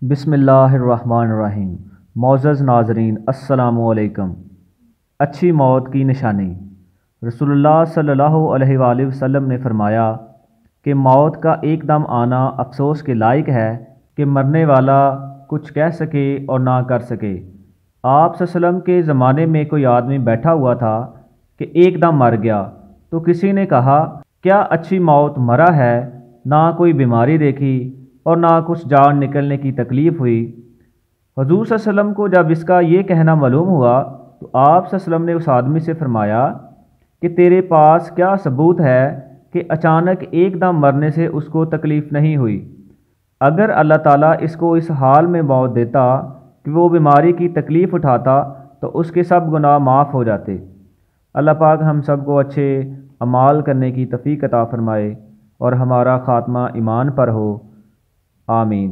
बिस्मिल्लाहिर्रहमानिर्रहीम। मौअज़्ज़ज़ नाज़रीन, अस्सलामु अलैकुम। अच्छी मौत की निशानी। रसूलुल्लाह सल्लल्लाहु अलैहि वसल्लम ने फ़रमाया कि मौत का एकदम आना अफसोस के लायक है कि मरने वाला कुछ कह सके और ना कर सके। आप सल्लल्लाहु के ज़माने में कोई आदमी बैठा हुआ था कि एकदम मर गया, तो किसी ने कहा, क्या अच्छी मौत मरा है? ना कोई बीमारी देखी और ना कुछ जान निकलने की तकलीफ़ हुई। हुज़ूर सल्लल्लाहु अलैहि वसल्लम को जब इसका ये कहना मालूम हुआ तो आप सल्लल्लाहु अलैहि वसल्लम ने उस आदमी से फरमाया कि तेरे पास क्या सबूत है कि अचानक एकदम मरने से उसको तकलीफ़ नहीं हुई? अगर अल्लाह ताला इसको इस हाल में मौत देता कि वो बीमारी की तकलीफ़ उठाता तो उसके सब गुनाह माफ़ हो जाते। अल्लाह पाक हम सब को अच्छे अमाल करने की तौफ़ीक़ अता फ़रमाए और हमारा ख़ात्मा ईमान पर हो। आमीन।